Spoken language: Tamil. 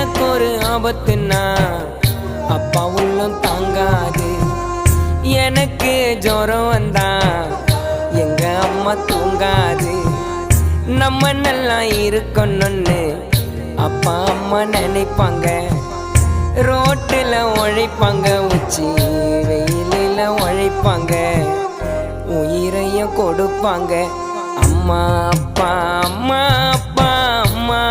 எனக்கு ஒரு ஆபத்துன்னா அப்பா உள்ளம் தாங்காது. எனக்கு ஜுரம் வந்தா எங்க அம்மா தூங்காது. நம்ம நல்லா இருக்கணும்னு அப்பா அம்மா நினைப்பாங்க. ரோட்டில் உழைப்பாங்க, உச்சி வெயிலில் உழைப்பாங்க, உயிரையும் கொடுப்பாங்க. அம்மா அப்பா அம்மா அப்பா அம்மா.